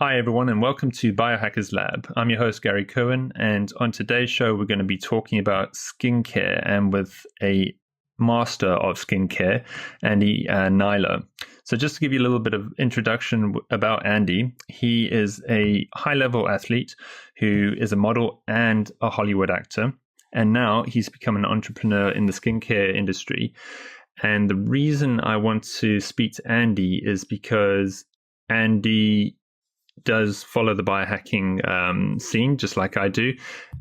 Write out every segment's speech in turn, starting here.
Hi, everyone, and welcome to Biohackers Lab. I'm your host, Gary Cohen, and on today's show, we're going to be talking about skincare and with a master of skincare, Andy Hnilo. So just to give you a little bit of introduction about Andy, he is a high-level athlete who is a model and a Hollywood actor, and now he's become an entrepreneur in the skincare industry. And the reason I want to speak to Andy is because Andy does follow the biohacking scene just like I do,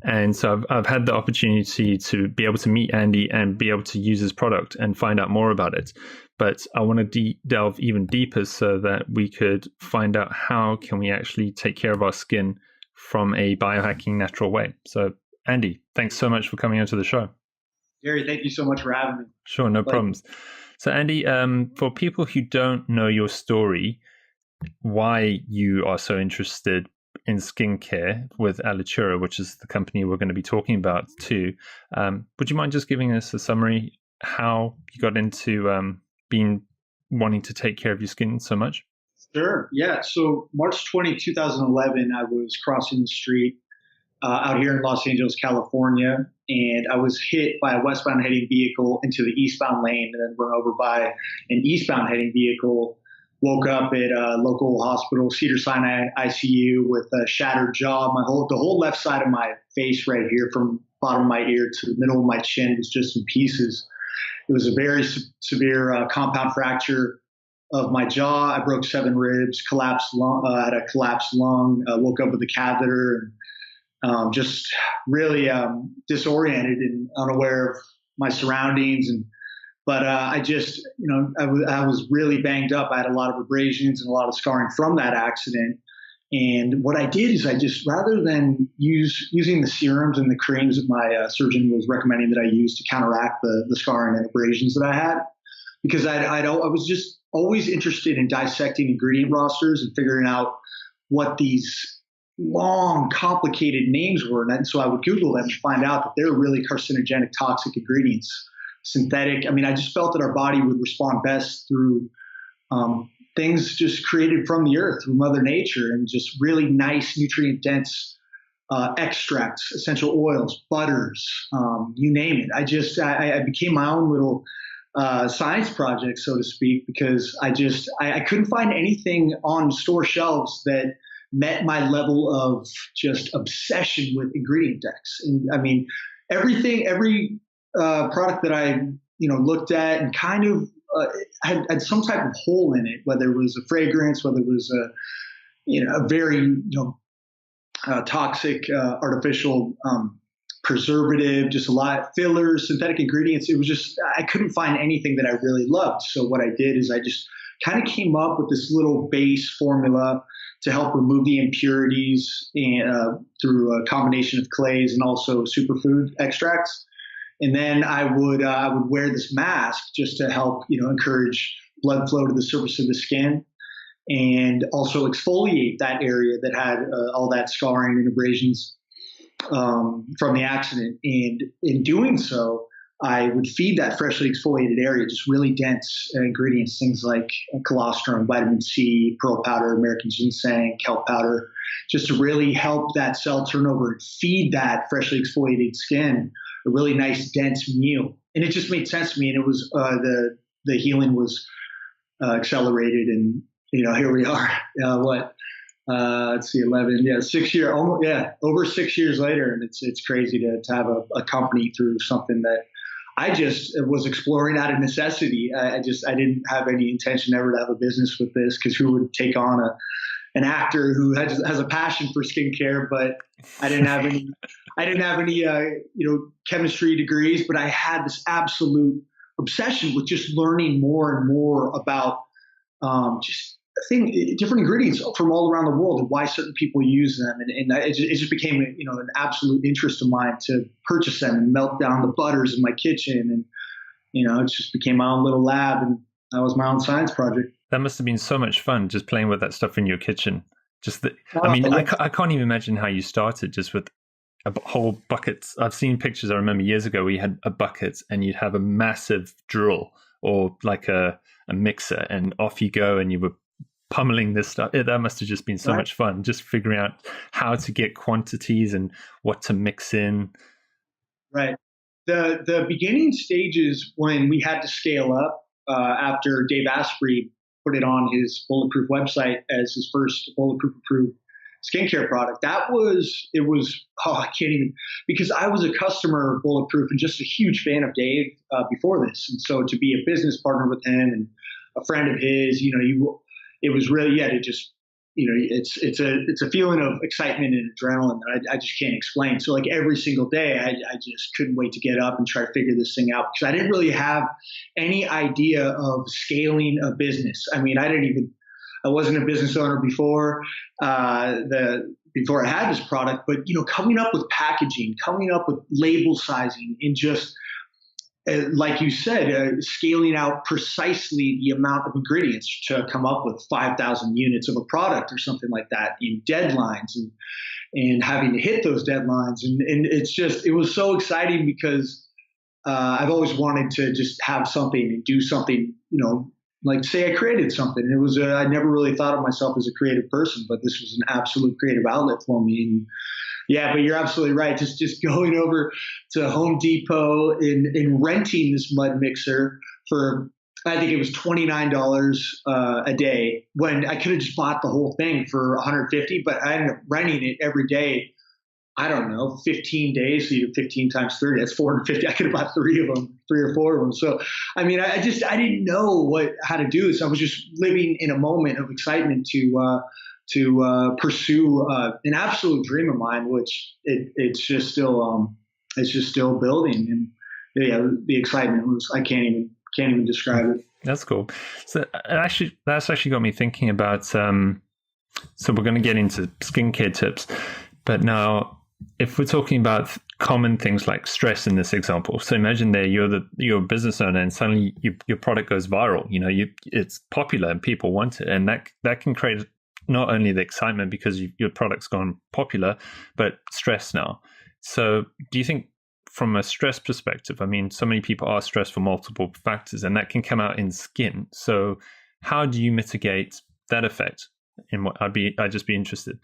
and so I've had the opportunity to be able to meet Andy and be able to use his product and find out more about it. But I want to delve even deeper so that we could find out how can we actually take care of our skin from a biohacking natural way. So Andy, thanks so much for coming onto the show. Gary, thank you so much for having me. Sure, no problems. So Andy, for people who don't know your story, why you are so interested in skincare with Alitura, which is the company we're going to be talking about too. Would you mind just giving us a summary how you got into wanting to take care of your skin so much? Sure. Yeah. So March 20, 2011, I was crossing the street out here in Los Angeles, California, and I was hit by a westbound heading vehicle into the eastbound lane and then run over by an eastbound heading vehicle. Woke up at a local hospital, Cedars-Sinai ICU, with a shattered jaw. The whole left side of my face right here, from bottom of my ear to the middle of my chin, was just in pieces. It was a very severe compound fracture of my jaw. I broke 7 ribs, had a collapsed lung, woke up with a catheter, and just really disoriented and unaware of my surroundings. But I just, I was really banged up. I had a lot of abrasions and a lot of scarring from that accident. And what I did is I just, rather than using the serums and the creams that my surgeon was recommending that I use to counteract the scarring and abrasions that I had, because I was just always interested in dissecting ingredient rosters and figuring out what these long, complicated names were. And so I would Google them to find out that they're really carcinogenic, toxic ingredients. Synthetic. I mean, I just felt that our body would respond best through things just created from the earth, through Mother Nature, and just really nice, nutrient-dense extracts, essential oils, butters, you name it. I became my own little science project, so to speak, because I couldn't find anything on store shelves that met my level of just obsession with ingredient decks. And I mean, every product that I, looked at and kind of had some type of hole in it, whether it was a fragrance, whether it was a very, toxic, artificial preservative, just a lot of fillers, synthetic ingredients. It was just, I couldn't find anything that I really loved. So what I did is I just kind of came up with this little base formula to help remove the impurities through a combination of clays and also superfood extracts. And then I would wear this mask just to help, encourage blood flow to the surface of the skin, and also exfoliate that area that had all that scarring and abrasions from the accident. And in doing so, I would feed that freshly exfoliated area just really dense ingredients, things like colostrum, vitamin C, pearl powder, American ginseng, kelp powder, just to really help that cell turnover and feed that freshly exfoliated skin a really nice, dense meal. And it just made sense to me. And it was the healing was accelerated. And, here we are. Let's see, 11, 6 years, over 6 years later. And it's crazy to have a company through something that I just was exploring out of necessity. I didn't have any intention ever to have a business with this, because who would take on an actor who has a passion for skincare? But I didn't have any chemistry degrees, but I had this absolute obsession with just learning more and more about different ingredients from all around the world and why certain people use them. And it just became, an absolute interest of mine to purchase them and melt down the butters in my kitchen. And, it just became my own little lab, and that was my own science project. That must have been so much fun, just playing with that stuff in your kitchen. I can't even imagine how you started just with a whole bucket. I've seen pictures, I remember years ago, where you had a bucket and you'd have a massive drill or like a mixer, and off you go, and you were pummeling this stuff. That must have just been so much fun, just figuring out how to get quantities and what to mix in. Right. The beginning stages when we had to scale up after Dave Asprey put it on his Bulletproof website as his first Bulletproof approved skincare product. I can't even, because I was a customer of Bulletproof and just a huge fan of Dave before this. And so to be a business partner with him and a friend of his, it was really, to just, it's a feeling of excitement and adrenaline that I just can't explain. So like every single day, I just couldn't wait to get up and try to figure this thing out, because I didn't really have any idea of scaling a business. I mean, I wasn't a business owner before before I had this product, but coming up with packaging, coming up with label sizing, and just like you said, scaling out precisely the amount of ingredients to come up with 5,000 units of a product or something like that, in deadlines and having to hit those deadlines. And it was so exciting because I've always wanted to just have something and do something, like say I created something. It was, I never really thought of myself as a creative person, but this was an absolute creative outlet for me. And yeah, but you're absolutely right. Just going over to Home Depot and renting this mud mixer for, I think it was $29 a day, when I could have just bought the whole thing for $150, but I ended up renting it every day. I don't know, 15 days. So you do 15 times 30, that's 450. I could have bought three or four of them. So, I mean, I didn't know how to do this. I was just living in a moment of excitement to pursue an absolute dream of mine, which it's just still building. And yeah, the excitement was, I can't even describe it. That's cool. So that's actually got me thinking about, so we're going to get into skincare tips, but now if we're talking about common things like stress in this example, so imagine you're a business owner and suddenly your product goes viral, it's popular and people want it. And that can create not only the excitement because your product's gone popular, but stress now. So do you think from a stress perspective, I mean, so many people are stressed for multiple factors and that can come out in skin. So how do you mitigate that effect? I'd just be interested.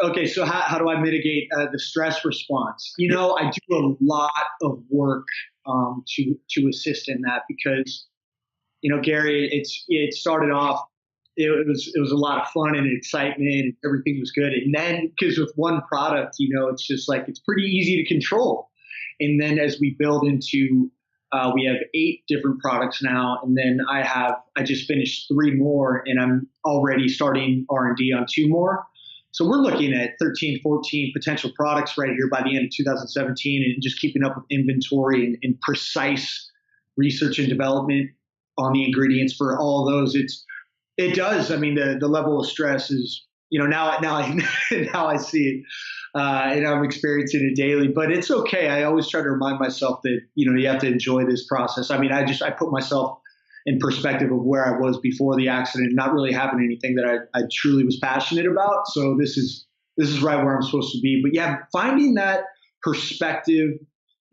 Okay, so how do I mitigate the stress response? I do a lot of work to assist in that because, Gary, it started off, it was a lot of fun and excitement and everything was good. And then because with one product, it's just like, it's pretty easy to control. And then as we build into, we have 8 different products now. And then I just finished 3 more and I'm already starting R&D on 2 more. So we're looking at 13, 14 potential products right here by the end of 2017 and just keeping up with inventory and precise research and development on the ingredients for all those. It does. I mean, the level of stress is, now I see it and I'm experiencing it daily, but it's okay. I always try to remind myself that, you have to enjoy this process. I mean, I put myself in perspective of where I was before the accident, not really having anything that I truly was passionate about. So this is right where I'm supposed to be. But yeah, finding that perspective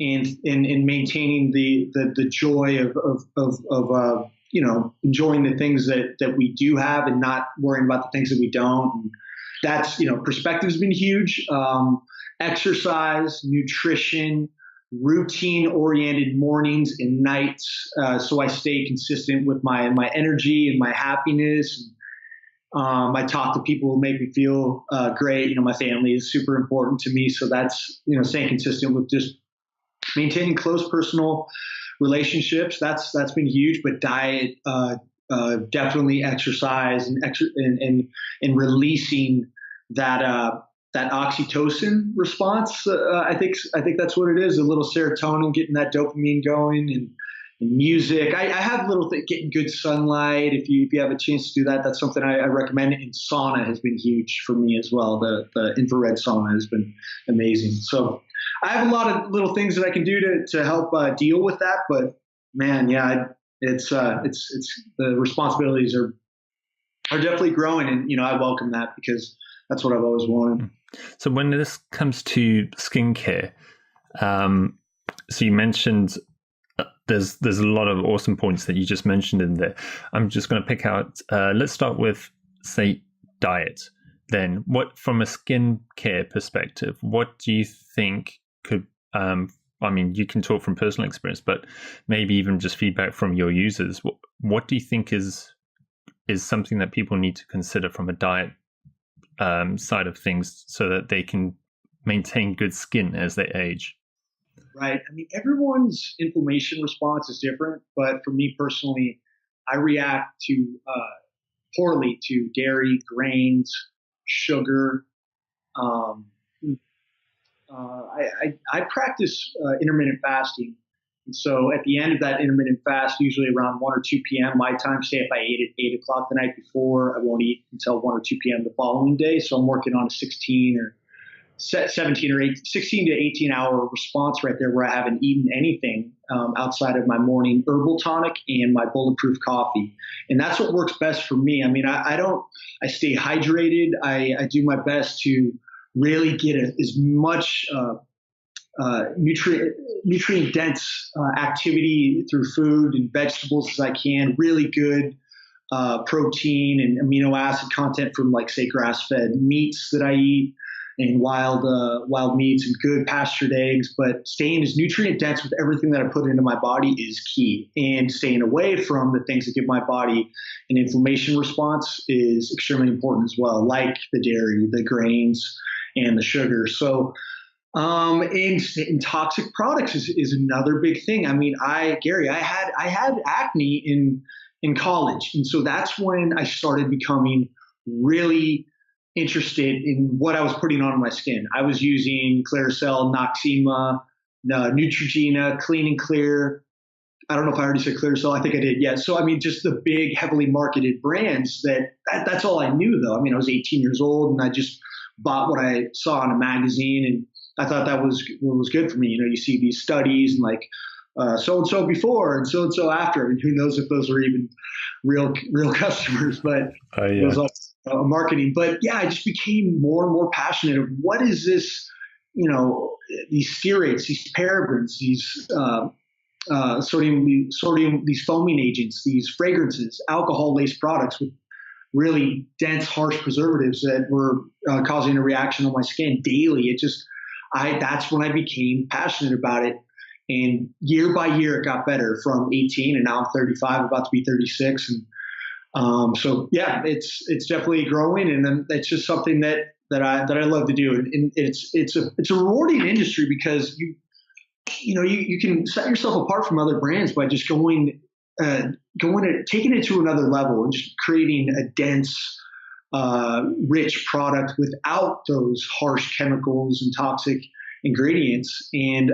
and maintaining the joy of enjoying the things that we do have and not worrying about the things that we don't. And that's, perspective has been huge. Exercise, nutrition, routine-oriented mornings and nights, so I stay consistent with my energy and my happiness. I talk to people who make me feel great. My family is super important to me, so that's staying consistent with just maintaining close personal relationships. That's been huge. But diet, definitely exercise and releasing that oxytocin response. I think that's what it is. A little serotonin, getting that dopamine going, and music. I have little things, getting good sunlight. If you have a chance to do that, that's something I recommend. And sauna has been huge for me as well. The infrared sauna has been amazing. So I have a lot of little things that I can do to help deal with that. But man, yeah, it's the responsibilities are definitely growing, and I welcome that because that's what I've always wanted. So when this comes to skincare, so you mentioned there's a lot of awesome points that you just mentioned in there. I'm just going to pick out. Let's start with, say, diet. Then, what from a skincare perspective, what do you think could? I mean, you can talk from personal experience, but maybe even just feedback from your users. What do you think is something that people need to consider from a diet side of things so that they can maintain good skin as they age? Right. I mean, everyone's inflammation response is different, but for me personally, I react to poorly to dairy, grains, sugar. Um, I practice intermittent fasting. And so at the end of that intermittent fast, usually around 1 or 2 p.m. my time, say if I ate at 8 o'clock the night before, I won't eat until 1 or 2 p.m. the following day. So I'm working on a 16 or 17 or 16 to 18 hour response right there where I haven't eaten anything outside of my morning herbal tonic and my bulletproof coffee. And that's what works best for me. I mean, I stay hydrated. I do my best to really get as much nutrient dense activity through food and vegetables as I can, really good protein and amino acid content from, like, say, grass-fed meats that I eat, and wild meats and good pastured eggs, but staying as nutrient dense with everything that I put into my body is key. And staying away from the things that give my body an inflammation response is extremely important as well, like the dairy, the grains, and the sugar. So, and toxic products is another big thing. I mean, Gary, I had acne in college, and so that's when I started becoming really interested in what I was putting on my skin. I was using Clearasil, Noxema, Neutrogena, Clean and Clear. I don't know if I already said Clearasil. I think I did. Yeah. So, I mean, just the big, heavily marketed brands that's all I knew, though. I mean, I was 18 years old and I just bought what I saw in a magazine, and I thought that was what was good for me. You know, you see these studies and like so-and-so before and so-and-so after. I mean, who knows if those were even real customers, but it was like marketing. But yeah, I just became more and more passionate of what is this, these stearates, these parabens, these sodium, these foaming agents, these fragrances, alcohol-laced products with really dense, harsh preservatives that were causing a reaction on my skin daily. That's when I became passionate about it. And year by year, it got better from 18, and now I'm 35, about to be 36. And so, yeah, it's definitely growing, and then it's just something that I love to do. And it's a rewarding industry because you can set yourself apart from other brands by just taking it to another level and just creating a dense, rich product without those harsh chemicals and toxic ingredients. And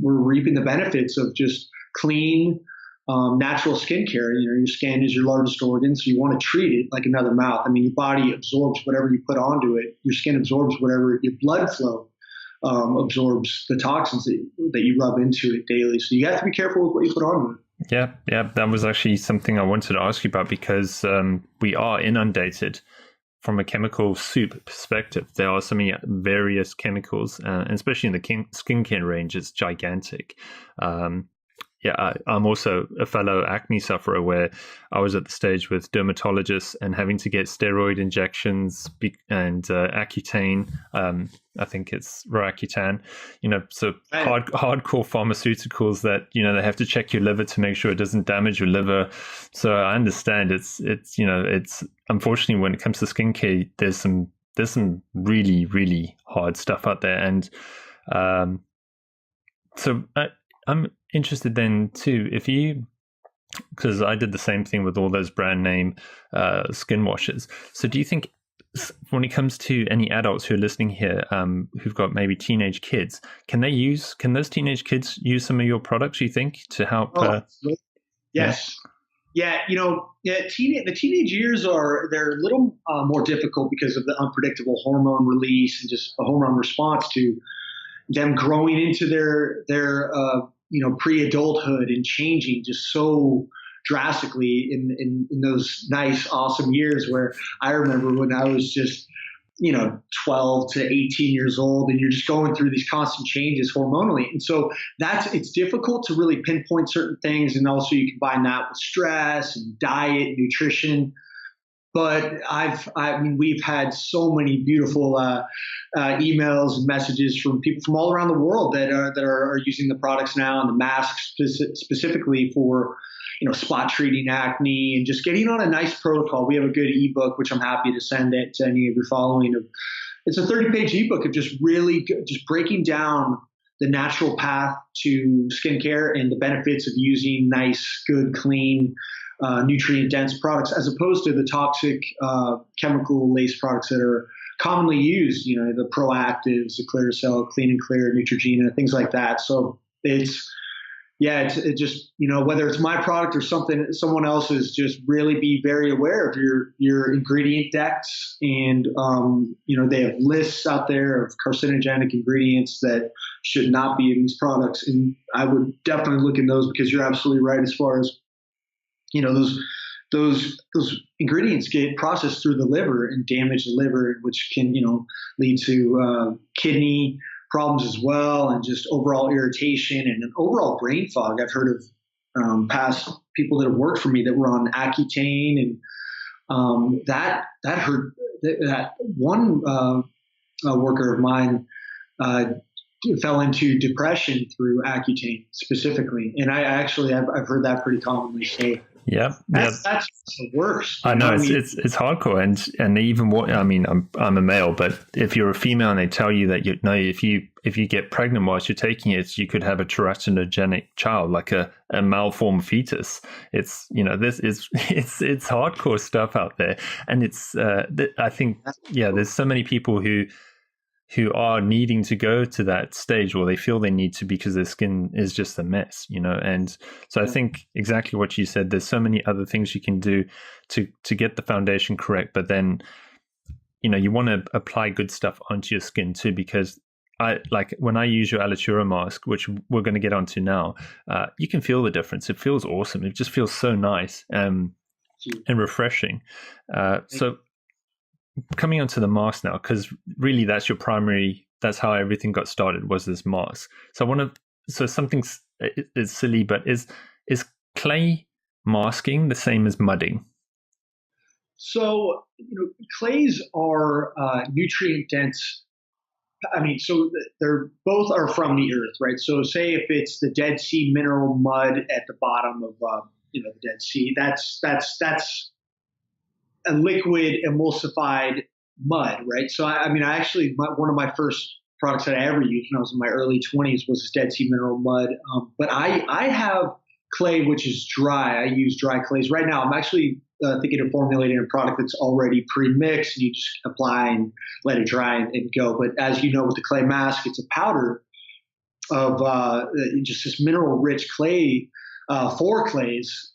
we're reaping the benefits of just clean, natural skincare. Your skin is your largest organ, so you want to treat it like another mouth. I mean, your body absorbs whatever you put onto it. Your skin absorbs whatever your blood flow absorbs the toxins that you rub into it daily. So you have to be careful with what you put onto it. Yeah, that was actually something I wanted to ask you about because we are inundated from a chemical soup perspective. There are so many various chemicals, and especially in the skincare range, it's gigantic. I'm also a fellow acne sufferer where I was at the stage with dermatologists and having to get steroid injections and Accutane. I think it's Roaccutane, so hardcore pharmaceuticals that, they have to check your liver to make sure it doesn't damage your liver. So I understand it's unfortunately when it comes to skincare, there's some really, really hard stuff out there. And so I'm interested then too, because I did the same thing with all those brand name skin washes. So do you think when it comes to any adults who are listening here, who've got maybe teenage kids, can those teenage kids use some of your products, you think, to help? Yes. Yeah. The teenage years they're a little more difficult because of the unpredictable hormone release and just a hormone response to them growing into their pre-adulthood and changing just so drastically in those nice, awesome years where I remember when I was just 12 to 18 years old, and you're just going through these constant changes hormonally. And so it's difficult to really pinpoint certain things. And also you combine that with stress and diet, nutrition. But we've had so many beautiful emails and messages from people from all around the world that are using the products now, and the masks specifically for spot treating acne and just getting on a nice protocol. We have a good ebook, which I'm happy to send it to any of your following. It's a 30-page ebook of just really just breaking down the natural path to skincare and the benefits of using nice, good, clean, nutrient-dense products, as opposed to the toxic chemical-laced products that are commonly used, the Proactives, the Clearasil, Clean and Clear, Neutrogena, things like that. So it's just, whether it's my product or someone else's, just really be very aware of your ingredient decks. And, they have lists out there of carcinogenic ingredients that should not be in these products. And I would definitely look in those, because you're absolutely right as far as, those ingredients get processed through the liver and damage the liver, which can, lead to kidney problems as well, and just overall irritation and an overall brain fog. I've heard of past people that have worked for me that were on Accutane, and that hurt. That one worker of mine fell into depression through Accutane specifically, and I've heard that pretty commonly. So that's the worst. I know it's hardcore, and even I'm a male, but if you're a female and they tell you that if you get pregnant whilst you're taking it, you could have a teratogenic child, like a malformed fetus. It's it's hardcore stuff out there, and it's I think there's so many people who are needing to go to that stage, or they feel they need to, because their skin is just a mess, and so I think exactly what you said, there's so many other things you can do to get the foundation correct, but then you want to apply good stuff onto your skin too, because when I use your Alitura mask, which we're going to get onto now, you can feel the difference. It feels awesome. It just feels so nice and refreshing. So coming onto the mask now, because really that's how everything got started, was this mask. So something is silly, but is clay masking the same as mudding? So, clays are nutrient dense. So they're both are from the earth, right? So say if it's the Dead Sea mineral mud at the bottom of the Dead Sea, that's a liquid emulsified mud, right? So one of my first products that I ever used when I was in my early 20s was this Dead Sea mineral mud. But I have clay which is dry. I use dry clays right now. I'm actually thinking of formulating a product that's already pre-mixed, and you just apply and let it dry and go. But as you know, with the clay mask, it's a powder of just this mineral rich clay, 4 clays: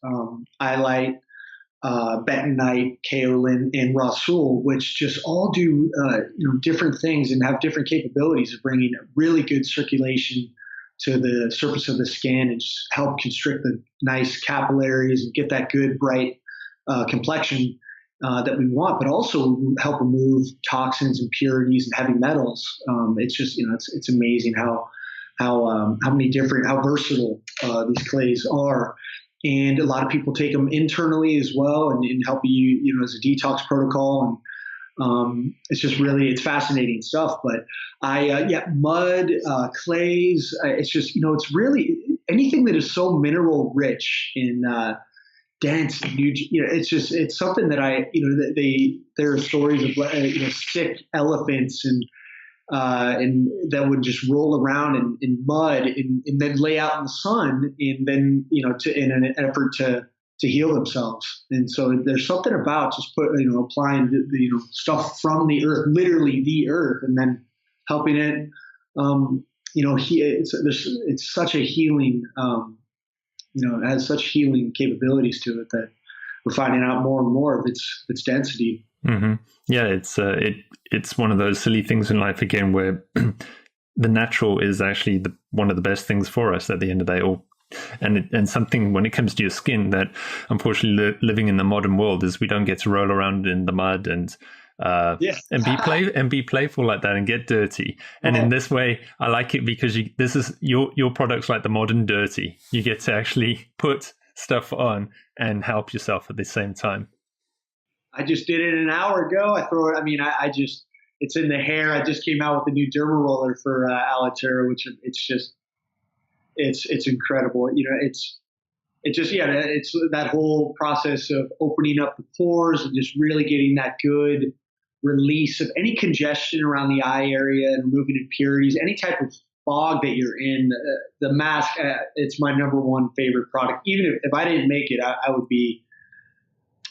Iolite, bentonite, kaolin, and rasul, which just all do different things and have different capabilities of bringing really good circulation to the surface of the skin, and just help constrict the nice capillaries and get that good bright complexion that we want, but also help remove toxins, impurities, and heavy metals. It's just it's amazing how versatile these clays are. And a lot of people take them internally as well, and help you, as a detox protocol. And it's just it's fascinating stuff. But mud, clays, it's just, it's really anything that is so mineral rich and dense and huge. It's something that there are stories of sick elephants and that would just roll around in mud and then lay out in the sun, and then in an effort to heal themselves. And so there's something about just applying the stuff from the earth, literally the earth, and then helping it. It's such a healing. It has such healing capabilities to it that we're finding out more and more of its density. Mm-hmm. Yeah, it's one of those silly things in life again, where the natural is actually one of the best things for us at the end of the day. And something when it comes to your skin that unfortunately living in the modern world is we don't get to roll around in the mud and and be playful like that and get dirty. And in this way, I like it because this is your product's like the modern dirty. You get to actually put stuff on and help yourself at the same time. I just did it an hour ago. I throw it. I mean, I just, it's in the hair. I just came out with a new Derma Roller for Alitura, which it's incredible. You know, it's that whole process of opening up the pores and just really getting that good release of any congestion around the eye area and removing impurities, any type of fog that you're in. The mask, it's my number one favorite product. Even if I didn't make it, I would be.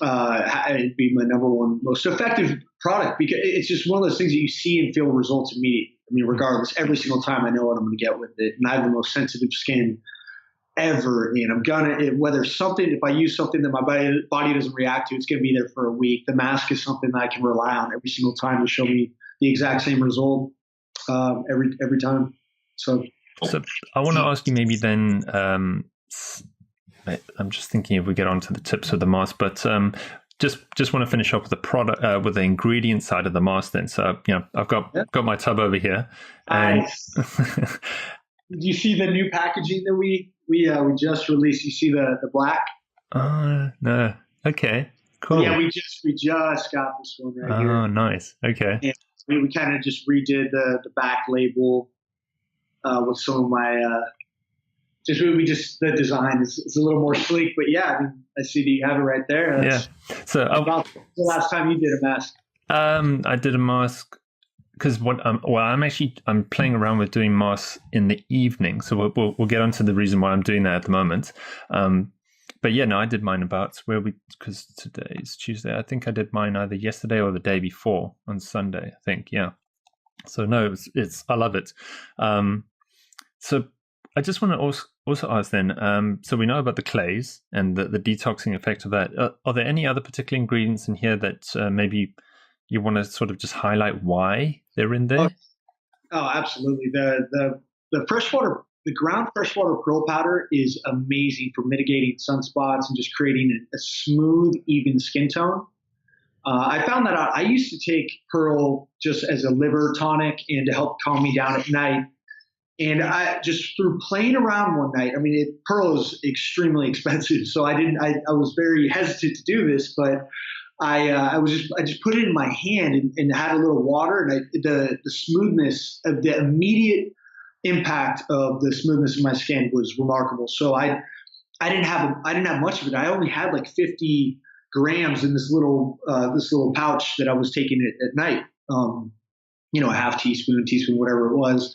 It'd be my number one most effective product, because it's just one of those things that you see and feel results immediately. I mean, regardless, every single time I know what I'm going to get with it, and I have the most sensitive skin ever. And I'm gonna, if I use something that my body doesn't react to, it's going to be there for a week. The mask is something that I can rely on every single time to show me the exact same result every time. So I want to ask you maybe then. I'm just thinking if we get onto the tips of the mask, but just want to finish up with the product, with the ingredient side of the mask. Then, so I've got my tub over here, and did you see the new packaging that we just released? You see the black? No. Okay. Cool. Yeah, we just got this one right here. Oh, nice. Okay. And we kind of just redid the back label with some of my. The design is a little more sleek, but yeah, I mean, I see that you have it right there. That's So about the last time you did a mask. I did a mask because I'm playing around with doing masks in the evening. So we'll get onto the reason why I'm doing that at the moment. But yeah, no, I did mine because today is Tuesday. I think I did mine either yesterday or the day before on Sunday, I think. Yeah. So no, I love it. So I just want to also ask then, so we know about the clays and the detoxing effect of that. Are there any other particular ingredients in here that maybe you want to sort of just highlight why they're in there? Oh, absolutely. The freshwater, the ground freshwater pearl powder is amazing for mitigating sunspots and just creating a smooth, even skin tone. I found that out. I used to take pearl just as a liver tonic and to help calm me down at night. And I just through playing around one night, I mean, pearl is extremely expensive, so I was very hesitant to do this, but I just put it in my hand and had a little water, and the smoothness of the immediate impact of the smoothness of my skin was remarkable. So I didn't have much of it. I only had like 50 grams in this little pouch that I was taking at night. A half teaspoon, whatever it was.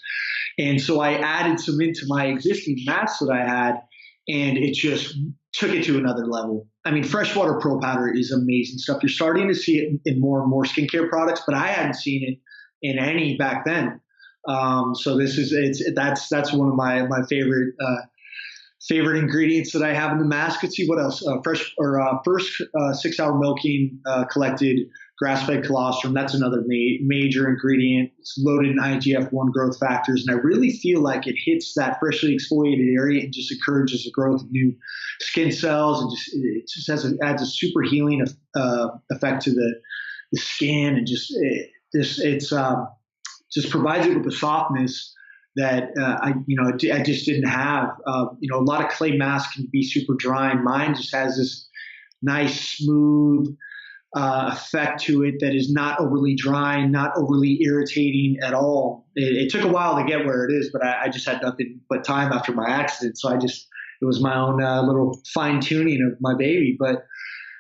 And so I added some into my existing mask that I had, and it just took it to another level. I mean, freshwater pearl powder is amazing stuff. You're starting to see it in more and more skincare products, but I hadn't seen it in any back then. So that's one of my favorite ingredients that I have in the mask. Let's see what else. First 6 hour milking collected grass-fed colostrum. That's another major ingredient. It's loaded in IGF-1 growth factors, and I really feel like it hits that freshly exfoliated area and just encourages the growth of new skin cells, and it just adds a super healing effect to the skin, and just provides it with the softness that I just didn't have. A lot of clay masks can be super dry, and mine just has this nice smooth effect to it that is not overly dry, not overly irritating at all. It took a while to get where it is, but I just had nothing but time after my accident, so it was my own little fine tuning of my baby. But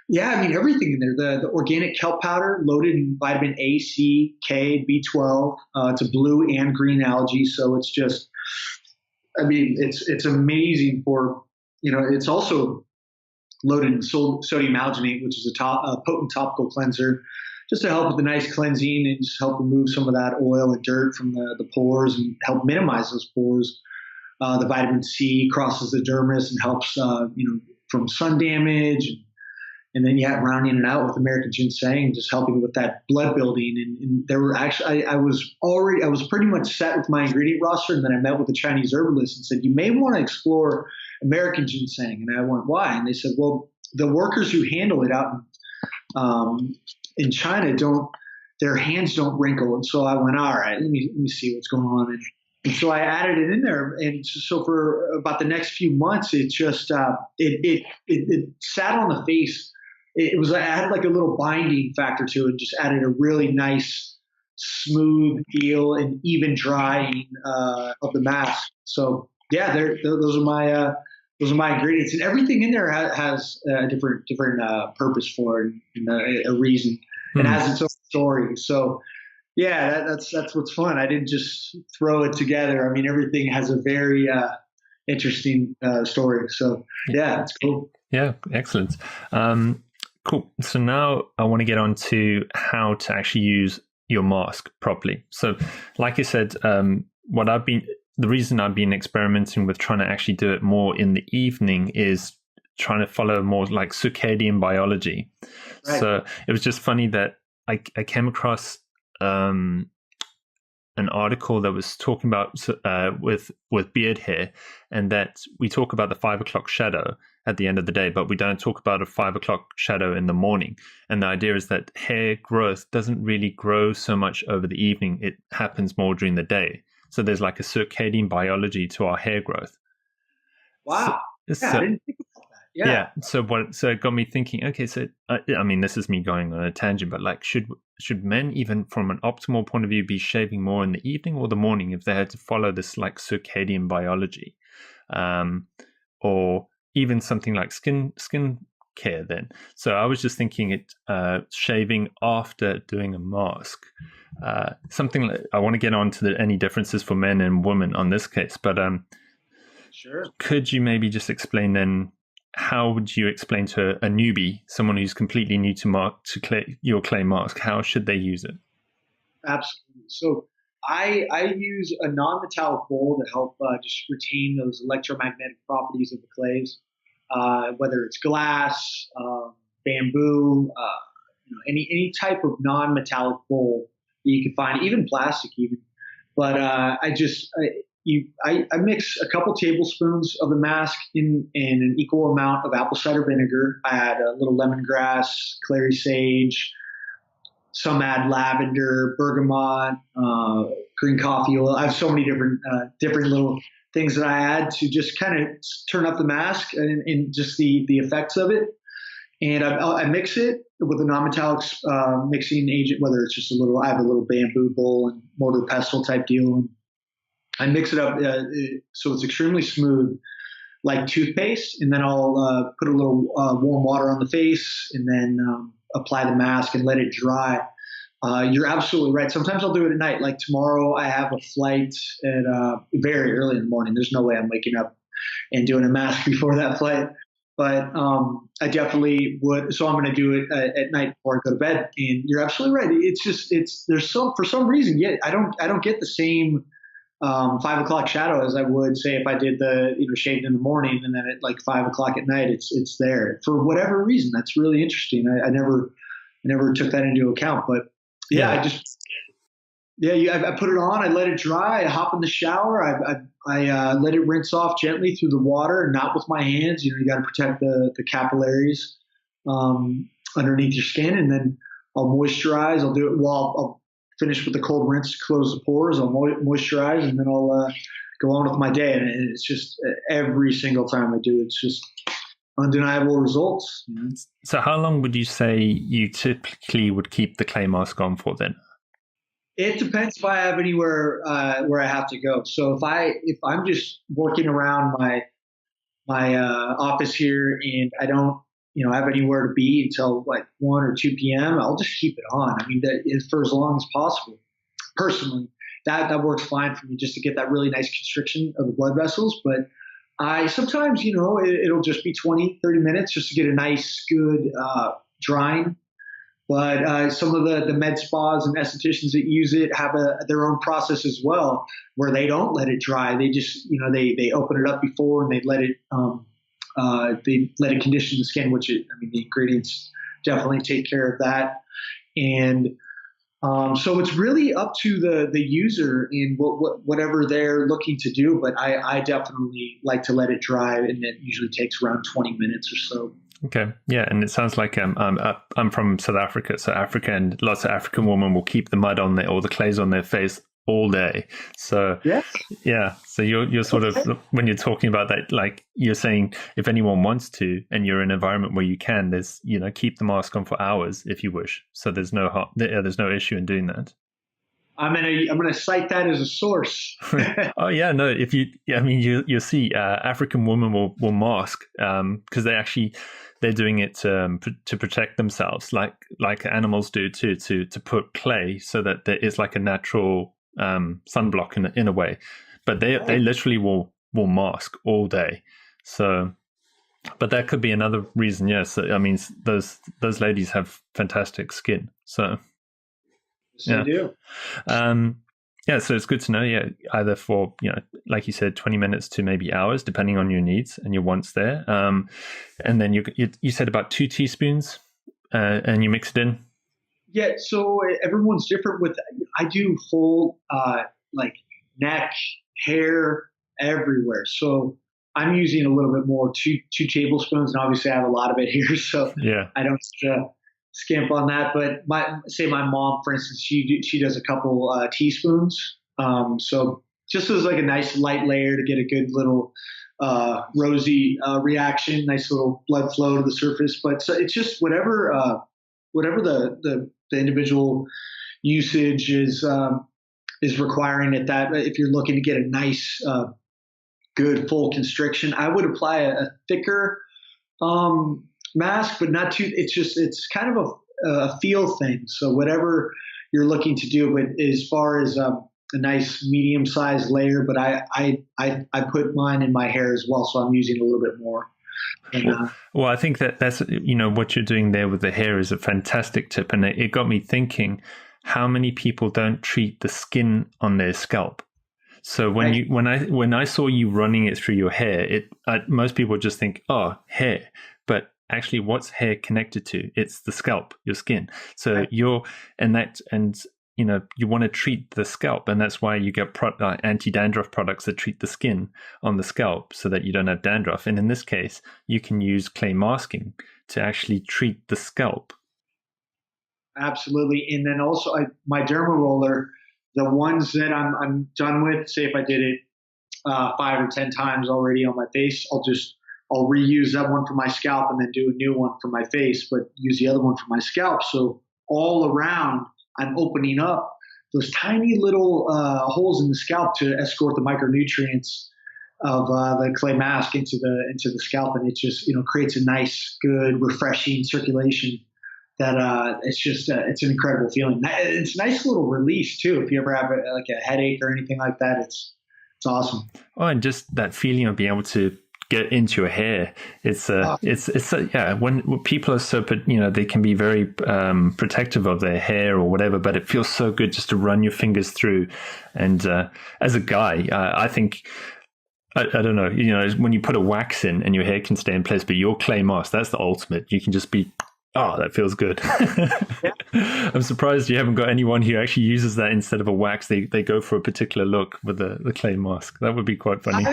yeah, I mean, everything in there. The organic kelp powder loaded in vitamin A, C, K, B12. It's a blue and green algae, so it's just, I mean, it's amazing for, it's also loaded in sodium alginate, which is a potent topical cleanser, just to help with the nice cleansing and just help remove some of that oil and dirt from the pores and help minimize those pores. The vitamin C crosses the dermis and helps, from sun damage. And then rounding it out with American ginseng, just helping with that blood building. And there were actually, I was pretty much set with my ingredient roster. And then I met with a Chinese herbalist and said, you may want to explore American ginseng. And I went, why? And they said, well, the workers who handle it out in China their hands don't wrinkle. And so I went, all right, let me see what's going on. And so I added it in there. And so for about the next few months, it just, it sat on the face. I had like a little binding factor to it, just added a really nice, smooth feel and even drying, of the mask. So yeah, those are my ingredients, and everything in there has a different purpose for it and a reason. It has its own story. So yeah, that's what's fun. I didn't just throw it together. I mean, everything has a very interesting story. So yeah, it's cool. Yeah, excellent. Cool. So now I want to get on to how to actually use your mask properly. So like I said, the reason I've been experimenting with trying to actually do it more in the evening is trying to follow more like circadian biology. Right. So it was just funny that I came across an article that was talking about with beard hair, and that we talk about the 5 o'clock shadow at the end of the day, but we don't talk about a 5 o'clock shadow in the morning. And the idea is that hair growth doesn't really grow so much over the evening. It happens more during the day. So there's like a circadian biology to our hair growth. Wow. So, I didn't think about that. Yeah. So it got me thinking, okay, so I mean, this is me going on a tangent, but like, should men, even from an optimal point of view, be shaving more in the evening or the morning if they had to follow this like circadian biology? Or even something like skin care then. So I was just thinking shaving after doing a mask. Something like, I want to get on to any differences for men and women on this case, but sure. Could you maybe just explain then, how would you explain to a newbie, someone who's completely new to your clay mask, how should they use it? Absolutely. So I use a non-metallic bowl to help just retain those electromagnetic properties of the clays, whether it's glass, bamboo, any type of non-metallic bowl that you can find, even plastic even. But I mix a couple tablespoons of the mask in an equal amount of apple cider vinegar. I add a little lemongrass, clary sage. Some add lavender, bergamot, green coffee oil. I have so many different little things that I add to just kind of turn up the mask and just the effects of it. And I mix it with a non-metallic mixing agent, whether it's just I have a little bamboo bowl and mortar pestle type deal. And I mix it up so it's extremely smooth, like toothpaste. And then I'll put a little warm water on the face and then apply the mask and let it dry. You're absolutely right. Sometimes I'll do it at night. Like tomorrow I have a flight at very early in the morning. There's no way I'm waking up and doing a mask before that flight. But I definitely would. So I'm going to do it at night before I go to bed. And you're absolutely right. For some reason, I don't get the same 5 o'clock shadow as I would say if I did shaved in the morning and then at like 5 o'clock at night it's there for whatever reason. That's really interesting. I never took that into account, but yeah. I put it on, I let it dry, I hop in the shower, I let it rinse off gently through the water, not with my hands. You got to protect the capillaries underneath your skin, and then I'll moisturize. I'll do it while I'll finish with the cold rinse to close the pores. I'll moisturize, and then I'll go on with my day. And it's just every single time I do it, it's just undeniable results. So how long would you say you typically would keep the clay mask on for then? It depends if I have anywhere where I have to go. So if I'm just working around my office here and I don't have anywhere to be until like 1 or 2 p.m., I'll just keep it on. I mean, that is for as long as possible. Personally, that works fine for me, just to get that really nice constriction of the blood vessels. But I sometimes, it'll just be 20, 30 minutes just to get a nice, good drying. But some of the med spas and estheticians that use it have their own process as well, where they don't let it dry. They just, they open it up before and they let it condition the skin, the ingredients definitely take care of that. And so it's really up to the user and whatever they're looking to do. But I definitely like to let it dry, and it usually takes around 20 minutes or so. Okay, yeah, and it sounds like I'm from South Africa, so Africa, and lots of African women will keep the mud on their or the clays on their face all day. So Yes. yeah, so you're sort of, when you're talking about that, like you're saying, if anyone wants to, and you're in an environment where you can, there's keep the mask on for hours if you wish. So there's there's no issue in doing that. I'm gonna cite that as a source. Oh yeah, no. If you, I mean, you'll see African women will mask because they're doing it to protect themselves, like animals do too, to put clay so that there is like a natural sunblock in a way. But they literally will mask all day. So, but that could be another reason. Yes, I mean those ladies have fantastic skin. So. Yes, Yeah. I do. Yeah, so it's good to know. Yeah, either for like you said, 20 minutes to maybe hours, depending on your needs and your wants there. And then you said about 2 teaspoons, and you mix it in. Yeah. So everyone's different. I do full like neck, hair, everywhere. So I'm using a little bit more, two tablespoons, and obviously I have a lot of it here, so Yeah, I don't skimp on that. But my mom, for instance, she does a couple teaspoons. So just as like a nice light layer to get a good little rosy reaction, nice little blood flow to the surface. But so it's just whatever the individual usage is requiring it. That if you're looking to get a nice good full constriction, I would apply a thicker mask, but not too. It's kind of a feel thing. So whatever you're looking to do, but as far as a nice medium sized layer, but I put mine in my hair as well, so I'm using a little bit more. And, well, I think that's what you're doing there with the hair is a fantastic tip, and it got me thinking how many people don't treat the skin on their scalp. So when I saw you running it through your hair, most people just think, oh, hair, but actually, what's hair connected to? It's the scalp, your skin. So you want to treat the scalp, and that's why you get anti-dandruff products that treat the skin on the scalp so that you don't have dandruff. And in this case, you can use clay masking to actually treat the scalp. Absolutely, and then also my Derma Roller. The ones that I'm done with, say if I did it 5 or 10 times already on my face, I'll reuse that one for my scalp and then do a new one for my face, but use the other one for my scalp. So all around, I'm opening up those tiny little holes in the scalp to escort the micronutrients of the clay mask into the scalp, and it just creates a nice, good, refreshing circulation. That it's an incredible feeling. It's a nice little release too. If you ever have a headache or anything like that, it's awesome. Oh, and just that feeling of being able to get into your hair. It's when people are so, they can be very protective of their hair or whatever, but it feels so good just to run your fingers through. And as a guy, I think. I don't know, when you put a wax in and your hair can stay in place, but your clay mask, that's the ultimate. You can just be, oh, that feels good. Yeah. I'm surprised you haven't got anyone who actually uses that instead of a wax. They go for a particular look with the clay mask. That would be quite funny.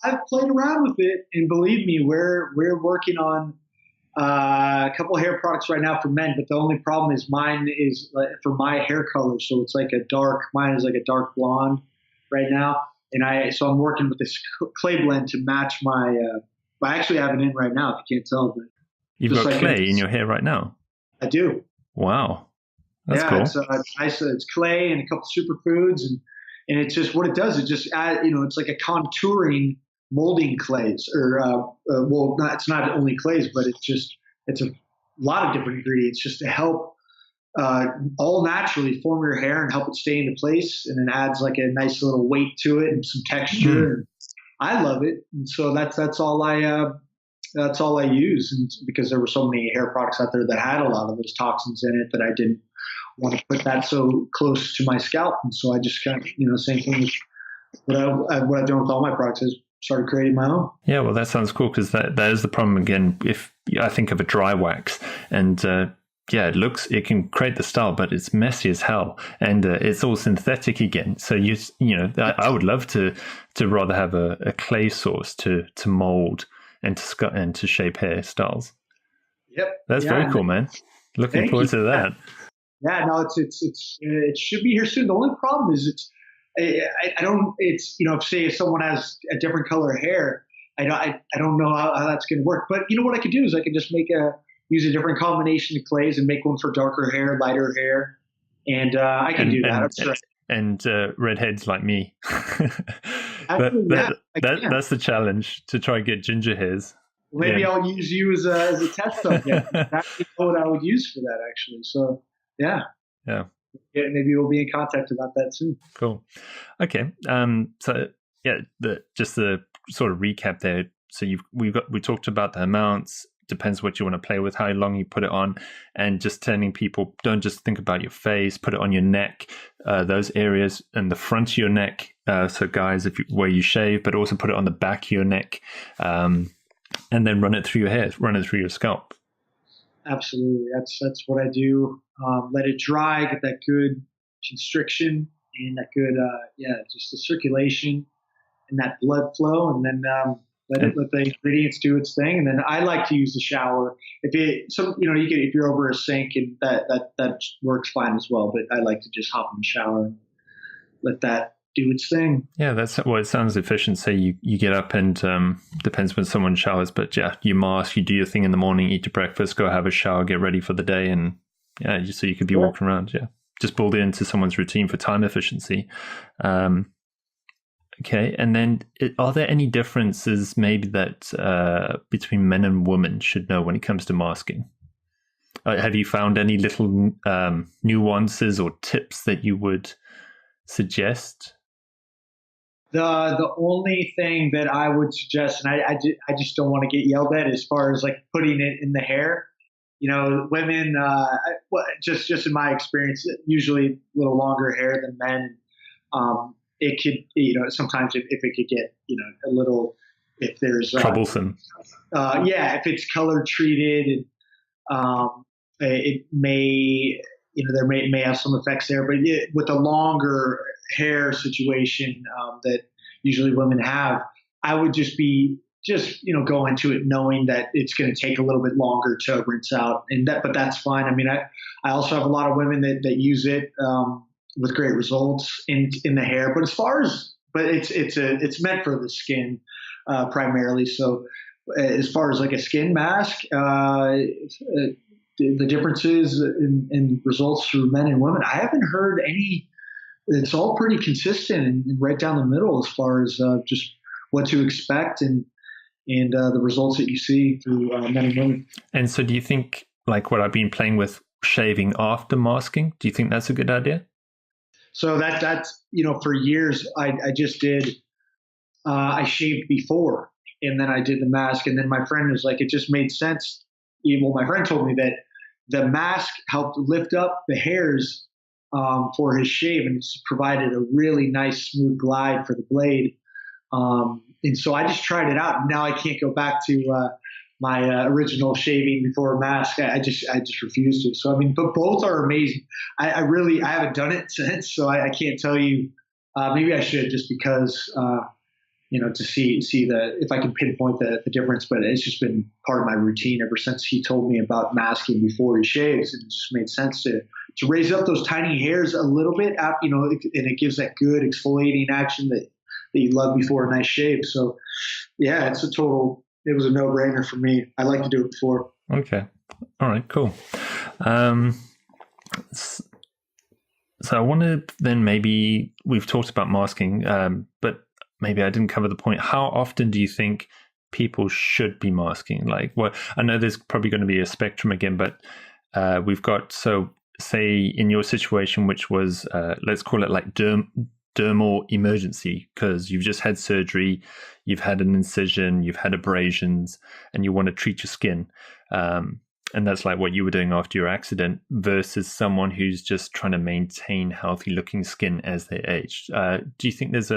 I've played around with it, and believe me, we're working on a couple of hair products right now for men. But the only problem is mine is for my hair color, so it's like mine is like a dark blonde right now, and so I'm working with this clay blend to match my. I actually have it in right now. If you can't tell, but you've got clay in your hair right now. I do. Wow, that's cool. It's nice. It's clay and a couple superfoods, and it's just what it does. It just it's like a contouring molding clays, or it's not only clays, but it's a lot of different ingredients just to help all naturally form your hair and help it stay into place, and it adds like a nice little weight to it and some texture. And I love it, and so that's all I use, and because there were so many hair products out there that had a lot of those toxins in it that I didn't want to put that so close to my scalp, and so I just kind of same thing with what I've done with all my products is started creating my own. Yeah, well, that sounds cool, because that is the problem again. If I think of a dry wax, and it can create the style, but it's messy as hell, and it's all synthetic again. So I would love to rather have a clay source to mold and to shape hairstyles. Yep. That's very cool, man. Looking Thank forward you. to that. Yeah, no, it should be here soon. The only problem is I don't, if someone has a different color hair, I don't know how that's going to work. But you know what I could do is I could just use a different combination of clays and make one for darker hair, lighter hair. And I can do that. I'm sure. And redheads like me. Actually, that's the challenge, to try and get ginger hairs. Well, maybe I'll use you as a test subject. That's what I would use for that, actually. So, yeah. Maybe we'll be in contact about that soon. Cool. Okay. Just the sort of recap there. So we talked about the amounts. Depends what you want to play with, how long you put it on, and just telling people, don't just think about your face, put it on your neck, those areas, and the front of your neck. So guys, where you shave, but also put it on the back of your neck, and then run it through your hair, run it through your scalp. Absolutely. That's what I do. Let it dry, get that good constriction and that good, just the circulation and that blood flow, and then let the ingredients do its thing. And then I like to use the shower. If you're over a sink, and that works fine as well. But I like to just hop in the shower and let that do its thing. Yeah, it sounds efficient. So you get up and depends when someone showers, but yeah, you mask, you do your thing in the morning, eat your breakfast, go have a shower, get ready for the day, and so you could be walking around. Yeah, just build it into someone's routine for time efficiency. Okay, and then are there any differences maybe that between men and women should know when it comes to masking? Have you found any little nuances or tips that you would suggest? The only thing that I would suggest, and I just don't want to get yelled at as far as like putting it in the hair. Women, just in my experience, usually a little longer hair than men. It could, sometimes if it could get, a little, if there's troublesome. If it's color treated, and it may, there may have some effects there. But with a longer hair situation that usually women have, I would just go into it knowing that it's going to take a little bit longer to rinse out, but that's fine. I mean, I also have a lot of women that use it with great results in the hair. But it's meant for the skin primarily. So as far as like a skin mask, the differences in results for men and women, I haven't heard any. It's all pretty consistent and right down the middle as far as just what to expect and the results that you see through men and women. And so do you think, like what I've been playing with, shaving after masking, do you think that's a good idea? So that's, for years I just did, I shaved before and then I did the mask. And then my friend was like, it just made sense. Well, my friend told me that the mask helped lift up the hairs for his shave, and it's provided a really nice smooth glide for the blade. And so I just tried it out. Now I can't go back to my original shaving before a mask. I just refused to. So I mean, but both are amazing. I haven't done it since, so I can't tell you. Maybe I should, just because to see if I can pinpoint the difference. But it's just been part of my routine ever since he told me about masking before he shaves. It just made sense to raise up those tiny hairs a little bit, and it gives that good exfoliating action that you love before a nice shave. So yeah, it was a no-brainer for me. I like to do it before. Okay. All right, cool. So I want to then, maybe we've talked about masking, but maybe I didn't cover the point. How often do you think people should be masking? Like, well, I know there's probably going to be a spectrum again, but we've got, so say in your situation, which was, let's call it like dermal emergency, because you've just had surgery, you've had an incision, you've had abrasions, and you want to treat your skin. And that's like what you were doing after your accident, versus someone who's just trying to maintain healthy looking skin as they age. Do you think there's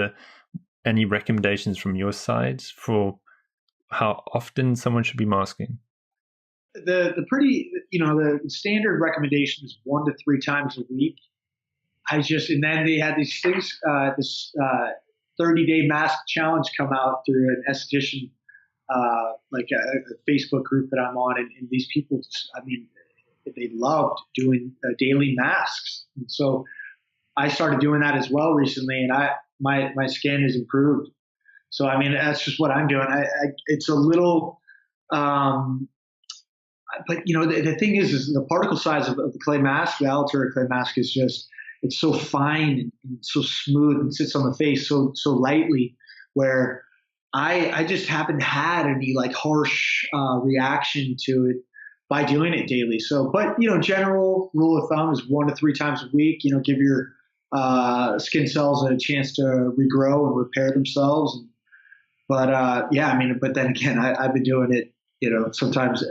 any recommendations from your side for how often someone should be masking? The standard recommendation is 1 to 3 times a week. And then they had these things, this 30-day mask challenge come out through an esthetician like a Facebook group that I'm on, and these people, I mean, they loved doing daily masks. And so I started doing that as well recently, and my skin has improved. So I mean, that's just what I'm doing. It's a little, but the thing is the particle size of the clay mask, the Alitura clay mask, is just, it's so fine and so smooth and sits on the face so lightly, where I just haven't had any like harsh reaction to it by doing it daily. So, but general rule of thumb is 1 to 3 times a week. Give your skin cells a chance to regrow and repair themselves. But but then again, I've been doing it, sometimes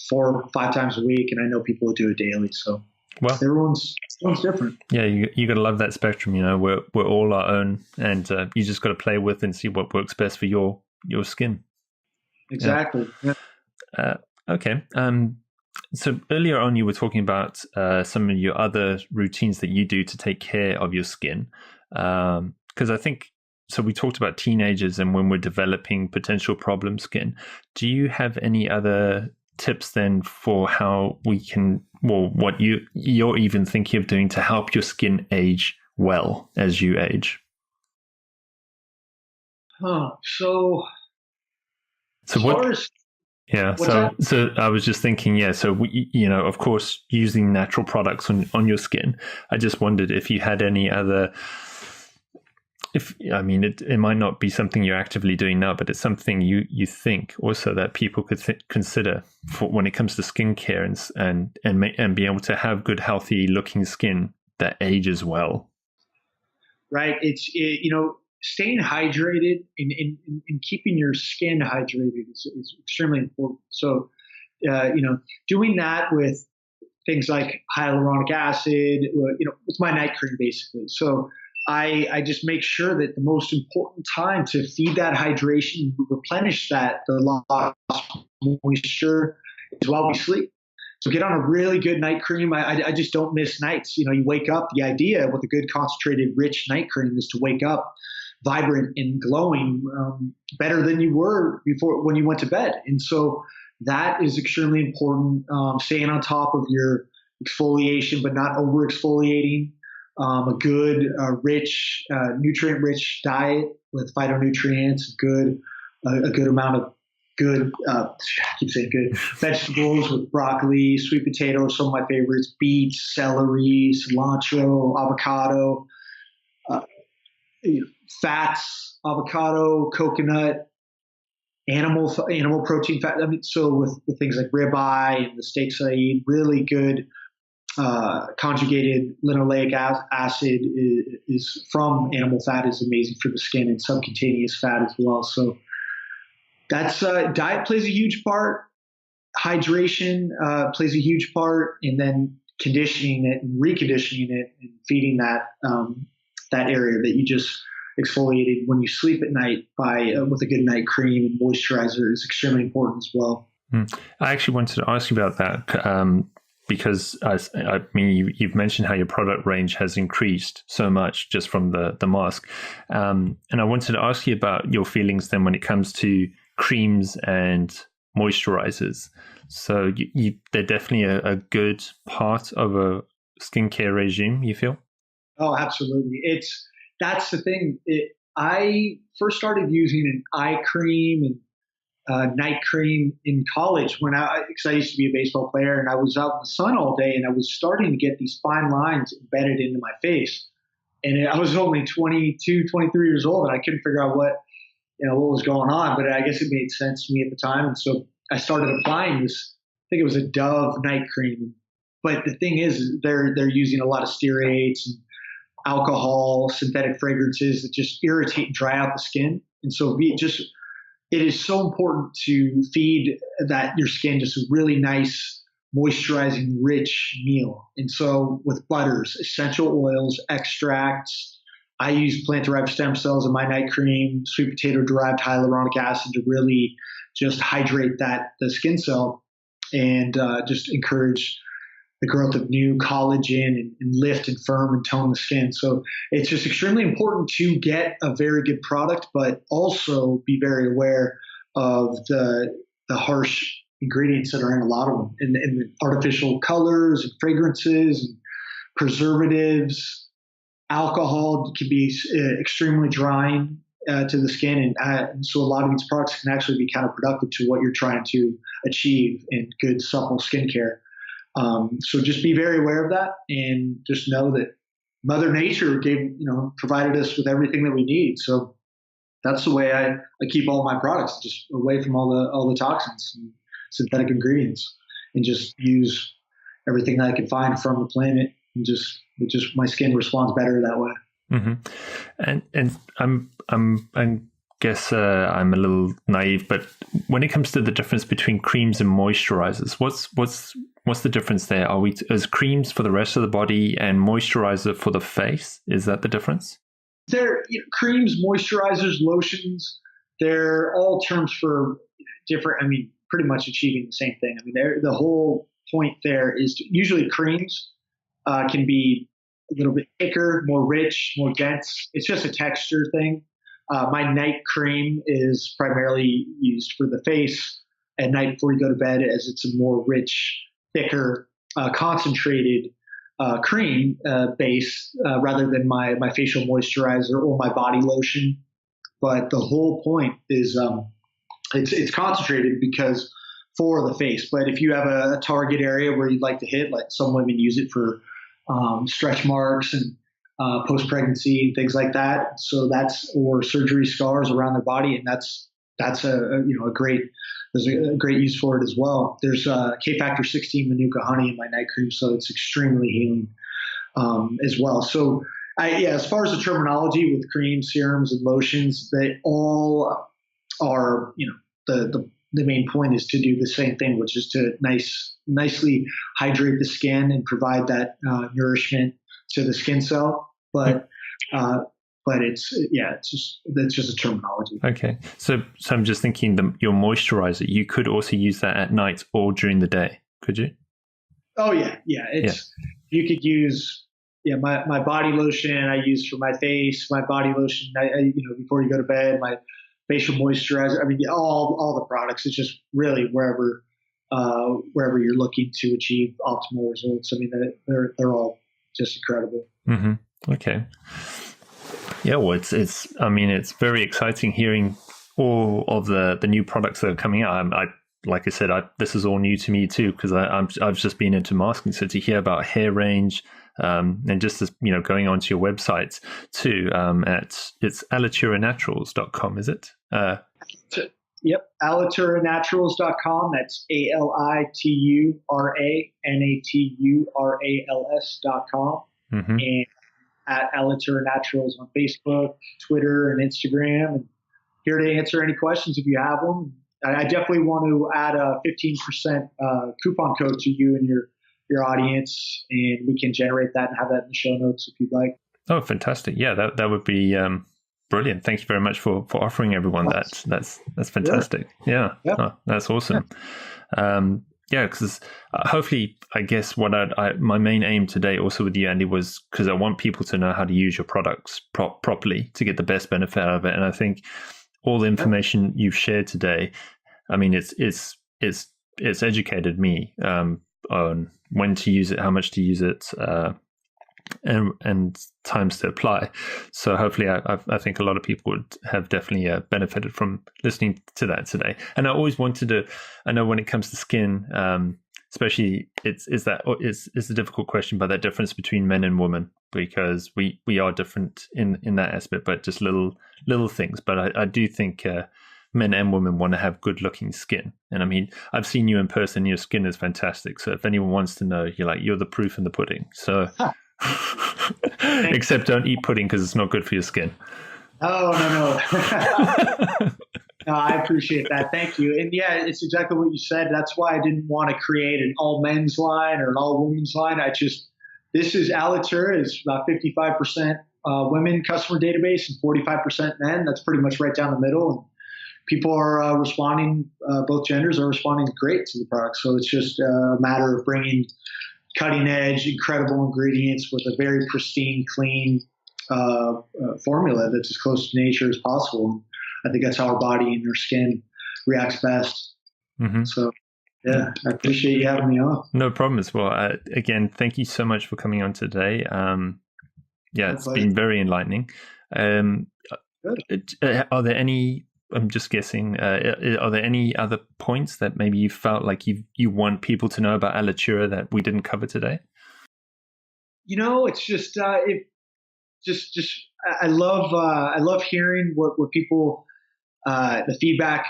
4 or 5 times a week, and I know people who do it daily. So, well, everyone's different. Yeah, you got to love that spectrum. We're all our own, and you just got to play with and see what works best for your skin. Exactly. Yeah. Okay. So earlier on, you were talking about some of your other routines that you do to take care of your skin, because I think. So we talked about teenagers and when we're developing potential problem skin. Do you have any other tips then for how we can, what you're even thinking of doing to help your skin age well as you age? So what? Yeah. So I was just thinking, so we, of course, using natural products on your skin. I just wondered if you had any other. It might not be something you're actively doing now, but it's something you think also that people could consider for when it comes to skincare and be able to have good, healthy looking skin that ages well. Right. It's staying hydrated and keeping your skin hydrated is extremely important. So, doing that with things like hyaluronic acid, with my night cream, basically. So I just make sure that the most important time to feed that hydration, replenish the lost moisture, is while we sleep. So get on a really good night cream. I just don't miss nights. You wake up, the idea with a good concentrated, rich night cream is to wake up vibrant and glowing, better than you were before when you went to bed. And so that is extremely important. Staying on top of your exfoliation, but not over exfoliating. A good, rich, nutrient-rich diet with phytonutrients, a good amount of good, I keep saying good, vegetables with broccoli, sweet potatoes, some of my favorites, beets, celery, cilantro, avocado, fats, avocado, coconut, animal protein fat. So with things like ribeye and the steaks that I eat, really good. Conjugated linoleic acid is from animal fat, is amazing for the skin, and subcutaneous fat as well. So that's diet plays a huge part. Hydration plays a huge part, and then conditioning it and reconditioning it and feeding that area that you just exfoliated when you sleep at night with a good night cream and moisturizer is extremely important as well. I actually wanted to ask you about that. Because you've mentioned how your product range has increased so much just from the mask. And I wanted to ask you about your feelings then when it comes to creams and moisturizers. So they're definitely a good part of a skincare regime, you feel? Oh, absolutely. That's the thing. I first started using an eye cream and night cream in college because I used to be a baseball player and I was out in the sun all day and I was starting to get these fine lines embedded into my face. And I was only 22, 23 years old and I couldn't figure out what was going on, but I guess it made sense to me at the time. And so I started applying this, I think it was a Dove night cream. But the thing is they're using a lot of stearates and alcohol, synthetic fragrances that just irritate and dry out the skin. And so it is so important to feed your skin just a really nice, moisturizing, rich meal. And so with butters, essential oils, extracts, I use plant-derived stem cells in my night cream, sweet potato-derived hyaluronic acid to really just hydrate the skin cell and just encourage the growth of new collagen and lift and firm and tone the skin. So it's just extremely important to get a very good product, but also be very aware of the harsh ingredients that are in a lot of them, and the artificial colors and fragrances and preservatives. Alcohol can be extremely drying to the skin, and so a lot of these products can actually be counterproductive to what you're trying to achieve in good, supple skincare. So just be very aware of that, and just know that Mother Nature provided us with everything that we need. So that's the way I keep all my products, just away from all the toxins and synthetic ingredients, and just use everything that I can find from the planet, and just my skin responds better that way. Mm-hmm. And I guess I'm a little naive, but when it comes to the difference between creams and moisturizers, what's the difference there? Is creams for the rest of the body and moisturizer for the face? Is that the difference? They're creams, moisturizers, lotions. They're all terms for different. Pretty much achieving the same thing. The whole point there is usually creams can be a little bit thicker, more rich, more dense. It's just a texture thing. My night cream is primarily used for the face at night before you go to bed, as it's a more rich, thicker, concentrated cream base rather than my facial moisturizer or my body lotion. But the whole point is it's concentrated because for the face. But if you have a target area where you'd like to hit, like some women use it for stretch marks and post-pregnancy and things like that. So or surgery scars around their body, and that's a great use for it as well. There's K factor 16 Manuka honey in my night cream, so it's extremely healing as well. So as far as the terminology with creams, serums, and lotions, they all are the main point is to do the same thing, which is to nicely hydrate the skin and provide that nourishment to the skin cell. But it's just a terminology. Okay, so I'm just thinking your moisturizer, you could also use that at night or during the day, could you? Oh yeah. You could use my body lotion I use for my face, my body lotion before you go to bed, my facial moisturizer. All the products. It's just really wherever you're looking to achieve optimal results. They're all just incredible. Mm-hmm. Okay. Yeah, well, it's very exciting hearing all of the new products that are coming out. Like I said, this is all new to me too, because I've just been into masking. So to hear about hair range, and just as, going onto your website too, it's alituranaturals.com, is it? Yep, alituranaturals.com. That's alituranaturals.com. Mm-hmm. And at Alitura Naturals on Facebook, Twitter, and Instagram. And here to answer any questions if you have them. I definitely want to add a 15% coupon code to you and your audience, and we can generate that and have that in the show notes if you'd like. Oh, fantastic! Yeah, that would be brilliant. Thank you very much for offering everyone that. That's fantastic. Sure. Yeah, oh, that's awesome. Because hopefully, I guess what my main aim today also with you, Andy, was because I want people to know how to use your products properly to get the best benefit out of it. And I think all the information you've shared today, it's educated me on when to use it, how much to use it, and times to apply. So hopefully I think a lot of people would have definitely benefited from listening to that today. And I always wanted I know when it comes to skin, especially it's a difficult question, but that difference between men and women, because we are different in that aspect, but just little things. But I do think men and women want to have good looking skin. And I've seen you in person, your skin is fantastic. So if anyone wants to know, you're the proof in the pudding. So except don't eat pudding because it's not good for your skin. Oh, no. No, I appreciate that. Thank you. And yeah, it's exactly what you said. That's why I didn't want to create an all men's line or an all women's line. This is Alitura. It's about 55% women customer database and 45% men. That's pretty much right down the middle. And people are responding, both genders are responding great to the product. So it's just a matter of bringing cutting edge, incredible ingredients with a very pristine, clean formula that's as close to nature as possible. I think that's how our body and our skin reacts best. Mm-hmm. So, yeah, I appreciate you having me on. No problem as well. Again, thank you so much for coming on today. It's been very enlightening. Are there any, I'm just guessing, are there any other points that maybe you felt like you want people to know about Alitura that we didn't cover today? It's just, I love hearing what people, the feedback,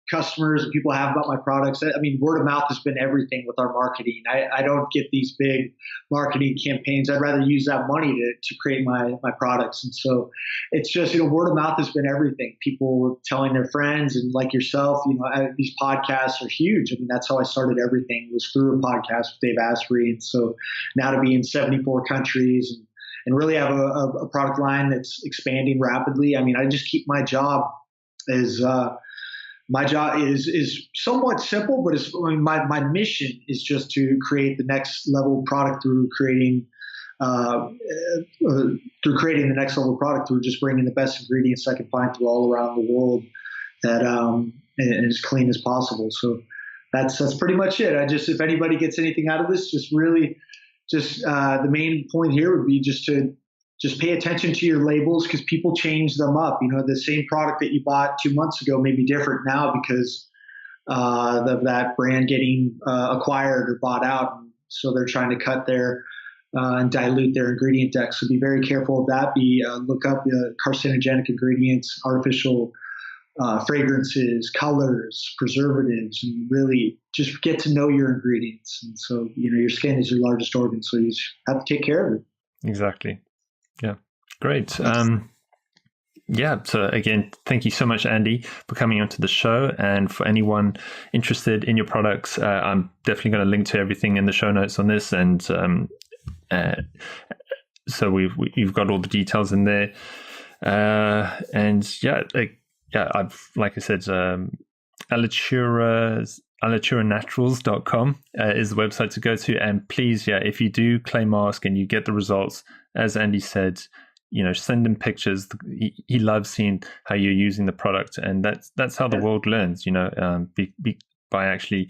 customers and people have about my products. I mean, word of mouth has been everything with our marketing. I don't get these big marketing campaigns. I'd rather use that money to create my products. And so it's just, word of mouth has been everything. People telling their friends, and like yourself, these podcasts are huge. I mean, that's how I started everything, was through a podcast with Dave Asprey. And so now to be in 74 countries and really have a product line that's expanding rapidly. I mean, I just keep my job as, my job is somewhat simple, but my mission is just to create the next level product through creating the next level product through just bringing the best ingredients I can find through all around the world that and as clean as possible. So that's pretty much it. If anybody gets anything out of this, the main point here would be just pay attention to your labels, because people change them up. The same product that you bought 2 months ago may be different now because of that brand getting acquired or bought out. And so they're trying to cut and dilute their ingredient deck. So be very careful of that. Look up carcinogenic ingredients, artificial fragrances, colors, preservatives, and really just get to know your ingredients. And so, your skin is your largest organ, so you just have to take care of it. Exactly. Yeah, great. So again, thank you so much, Andy, for coming onto the show. And for anyone interested in your products, I'm definitely going to link to everything in the show notes on this. And so you've got all the details in there. I've, like I said, Alituranaturals.com is the website to go to. And please, if you do clay mask and you get the results, as Andy said, send him pictures. He loves seeing how you're using the product, and that's how the world learns. By actually,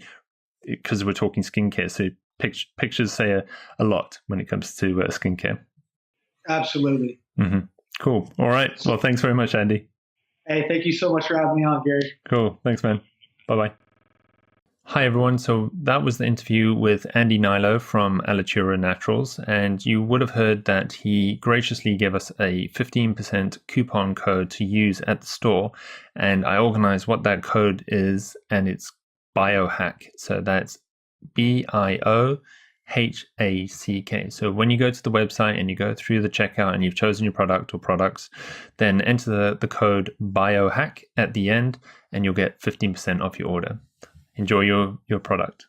because we're talking skincare, so pictures say a lot when it comes to skincare. Absolutely. Mm-hmm. Cool. All right. Well, thanks very much, Andy. Hey, thank you so much for having me on, Gary. Cool. Thanks, man. Bye-bye. Hi, everyone. So that was the interview with Andy Hnilo from Alitura Naturals, and you would have heard that he graciously gave us a 15% coupon code to use at the store, and I organized what that code is, and it's Biohack. So that's BIOHACK. So when you go to the website and you go through the checkout and you've chosen your product or products, then enter the code Biohack at the end, and you'll get 15% off your order. Enjoy your product.